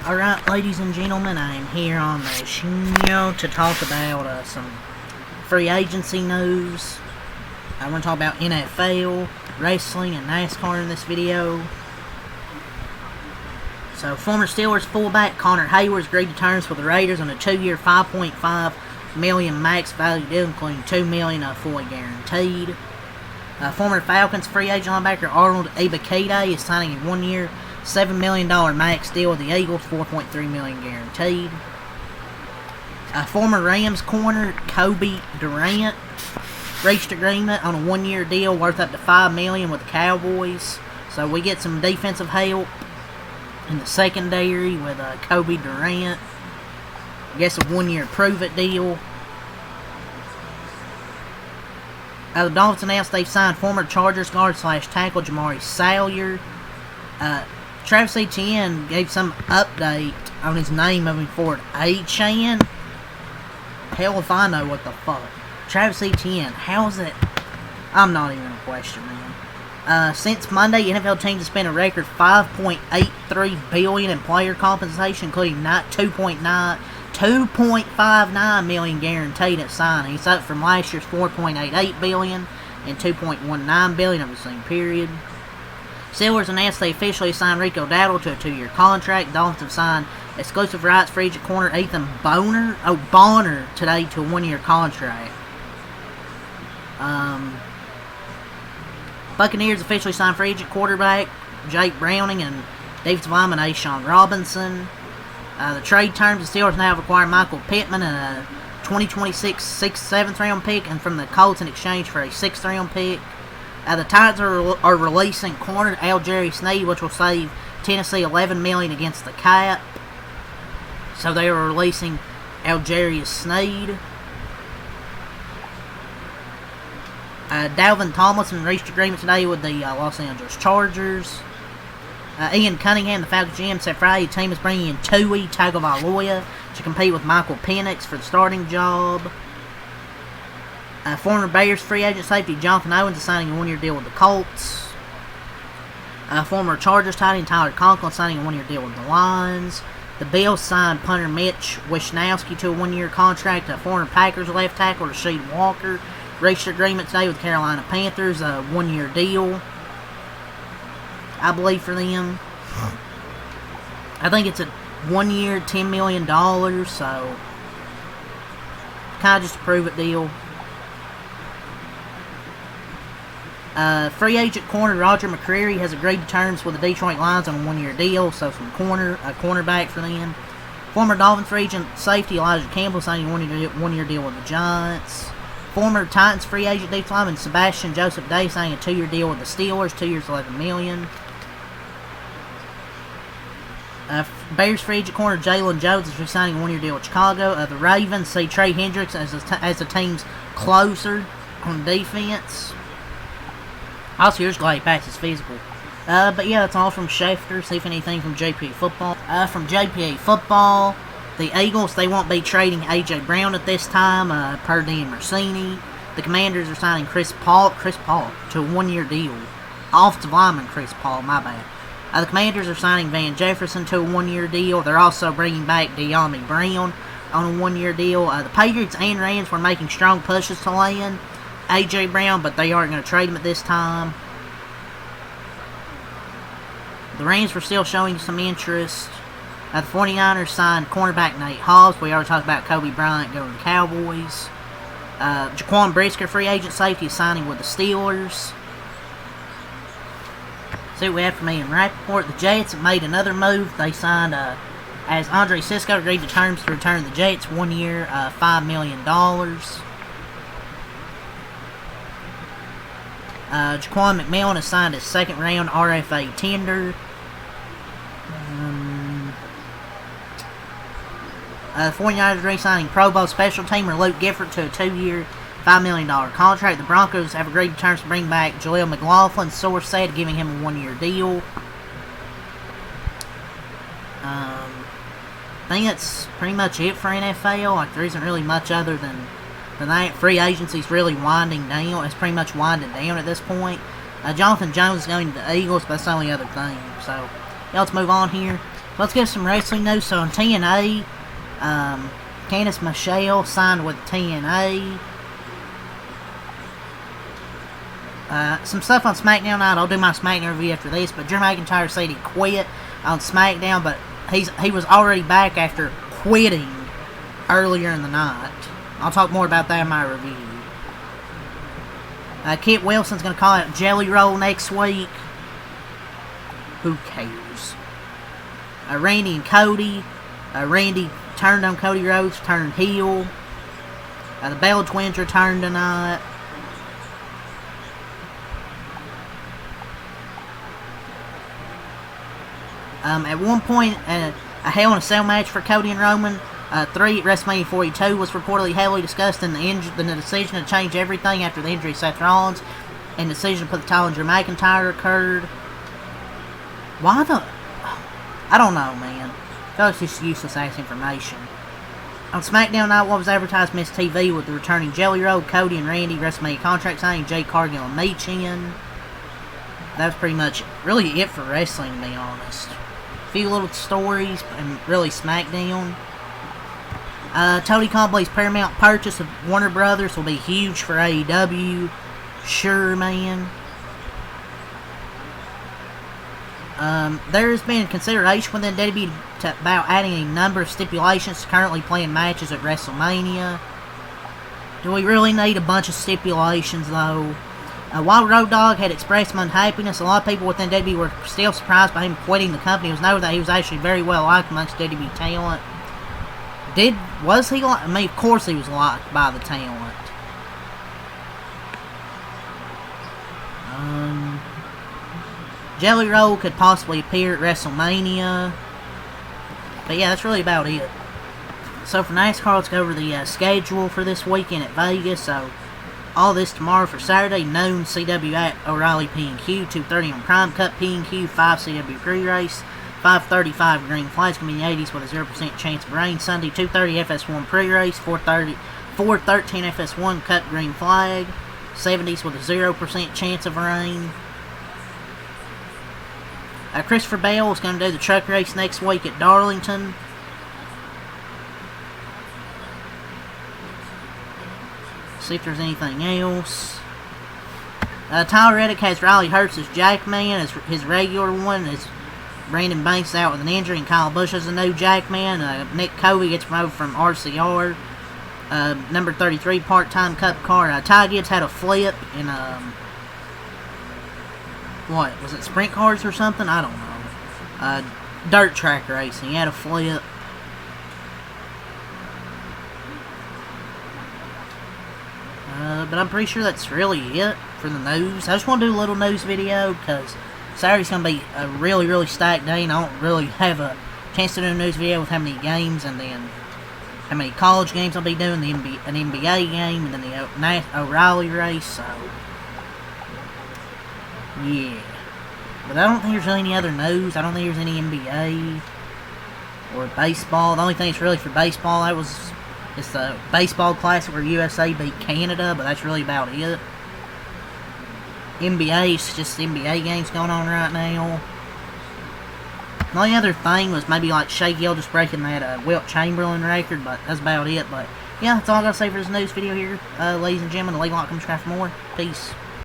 Alright, ladies and gentlemen, I am here on the show to talk about some free agency news. I want to talk about NFL, wrestling, and NASCAR in this video. So, former Steelers fullback Connor Hayward's agreed to terms with the Raiders on a 2-year, $5.5 million max value deal, including $2 million fully guaranteed. Former Falcons free agent linebacker Arnold Ebiketie is signing a 1-year, $7 million max deal with the Eagles, $4.3 million guaranteed. Former Rams corner Kobe Durant reached agreement on a 1-year deal worth up to $5 million with the Cowboys. So we get some defensive help in the secondary with Kobe Durant. I guess a 1-year prove-it deal. The Dolphins announced they've signed former Chargers guard / tackle Jamari Salyer. Travis Etienne gave some update on his name moving forward. Achan? Hell if I know what the fuck. Travis Etienne, how's it? I'm not even gonna question, man. Since Monday, NFL teams have spent a record $5.83 billion in player compensation, including $2.59 million guaranteed at signing. It's up from last year's $4.88 billion and $2.19 billion over the same period. Steelers announced they officially signed Rico Dowdle to a 2-year contract. Dolphins have signed exclusive rights for agent corner Ethan Bonner today to a 1-year contract. Buccaneers officially signed free agent quarterback Jake Browning and defensive lineman Ashawn Robinson. The trade terms, the Steelers now have acquired Michael Pittman and a 2026 6th, 7th round pick, and from the Colts in exchange for a 6th round pick. The Titans are releasing corner Algeri Sneed, which will save Tennessee $11 million against the cap. So they are releasing Algeri Sneed. Dalvin Tomlinson reached agreement today with the Los Angeles Chargers. Ian Cunningham, the Falcons GM, said Friday the team is bringing in Tui Tagovailoa to compete with Michael Penix for the starting job. Former Bears free agent safety Jonathan Owens is signing a 1-year deal with the Colts. Former Chargers tight end Tyler Conklin signing a 1-year deal with the Lions. The Bills signed punter Mitch Wishnowsky to a 1-year contract. Former Packers left tackle Rasheed Walker reached agreement today with Carolina Panthers, a 1-year deal, I believe, for them. I think it's a 1-year, $10 million, so kind of just a prove-it deal. Free agent corner Roger McCreary has agreed to terms with the Detroit Lions on a 1-year deal, so some cornerback for them. Former Dolphins free agent safety Elijah Campbell signing a 1-year deal with the Giants. Former Titans free agent defensive lineman Sebastian Joseph Day signing a 2-year deal with the Steelers, 2 years, $11 million. Bears free agent corner Jalen Jones is re-signing a 1-year deal with Chicago. The Ravens see Trey Hendricks as the team's closer on defense. Also, here's glad he passes physical. But yeah, that's all from Schefter. See if anything from JPA Football. From JPA Football, the Eagles, they won't be trading A.J. Brown at this time, per Dan Mercini. The Commanders are signing Chris Paul to a 1-year deal. Offensive lineman Chris Paul, my bad. The Commanders are signing Van Jefferson to a 1-year deal. They're also bringing back De'Ami Brown on a 1-year deal. The Patriots and Rams were making strong pushes to land A.J. Brown, but they aren't going to trade him at this time. The Rams were still showing some interest. The 49ers signed cornerback Nate Hobbs. We already talked about Kobe Bryant going to the Cowboys. Jaquan Brisker, free agent safety, is signing with the Steelers. See what we have from Ian Rappaport. The Jets have made another move. They signed, as Andre Sisco agreed to terms to return to the Jets, 1 year, $5 million. Jaquan McMillan has signed his 2nd round RFA tender. The 49ers re-signing Pro Bowl special teamer Luke Gifford to a 2-year, $5 million contract. The Broncos have agreed to terms to bring back Jaleel McLaughlin. Source said, giving him a 1-year deal. I think that's pretty much it for NFL. Like, there isn't really much other than that. Free agency's really winding down. It's pretty much winding down at this point. Jonathan Jones is going to the Eagles, but that's the only other thing. So, yeah, let's move on here. Let's get some wrestling news. So on TNA, Candice Michelle signed with TNA. Some stuff on SmackDown night. I'll do my SmackDown review after this. But Drew McIntyre said he quit on SmackDown, but he was already back after quitting earlier in the night. I'll talk more about that in my review. Kit Wilson's going to call out Jelly Roll next week. Who cares? Randy and Cody. Randy turned on Cody Rhodes, turned heel. The Bella Twins returned tonight. At one point, a Hell in a Cell match for Cody and Roman 3 at WrestleMania 42 was reportedly heavily discussed, and the decision to change everything after the injury of Seth Rollins and the decision to put the title on Drew McIntyre occurred. Why the... I don't know, man. I feel like it's just useless ass information. On SmackDown Night, what was advertised Miss TV with the returning Jelly Roll, Cody and Randy, WrestleMania contract signing, Jay Cargill and Michin. That was pretty much really it for wrestling, to be honest. A few little stories, and really SmackDown. Tony Khan believes Paramount purchase of Warner Brothers will be huge for AEW. Sure, man. There has been consideration within WWE about adding a number of stipulations to currently planned matches at WrestleMania. Do we really need a bunch of stipulations, though? While Road Dogg had expressed some unhappiness, a lot of people within WWE were still surprised by him quitting the company. It was noted that he was actually very well liked amongst WWE talent. Was he liked? I mean, of course he was liked by the talent. Jelly Roll could possibly appear at WrestleMania. But yeah, that's really about it. So for NASCAR, let's go over the schedule for this weekend at Vegas. So all this tomorrow for Saturday, noon CW at O'Reilly P&Q, 2:30 on Prime Cup P&Q, 5 CW pre-race, 5:35 green flags, going to be in the 80s with a 0% chance of rain. Sunday, 2:30 FS1 pre-race, 4:13 FS1 Cup green flag, 70s with a 0% chance of rain. Christopher Bell is going to do the truck race next week at Darlington. See if there's anything else. Tyler Reddick has Riley Hurts as Jackman as his regular one. As Brandon Banks is out with an injury, and Kyle Busch is a new Jackman. Nick Covey gets promoted from RCR. Number 33 part-time Cup car. Ty Gibbs had a flip in what was it, sprint cars or something? I don't know. Dirt track racing. He had a flip. But I'm pretty sure that's really it for the news. I just want to do a little news video because Saturday's going to be a really, really stacked day, and I don't really have a chance to do a news video with how many games and then how many college games I'll be doing, an NBA game, and then the O'Reilly race, so yeah. But I don't think there's really any other news. I don't think there's any NBA or baseball. The only thing that's really for baseball, it's the baseball classic where USA beat Canada, but that's really about it. NBA is just NBA games going on right now. The only other thing was maybe like Shea Gill just breaking that Wilt Chamberlain record, but that's about it. But yeah, that's all I gotta say for this news video here. Ladies and gentlemen, leave a like, comment, subscribe for more. Peace.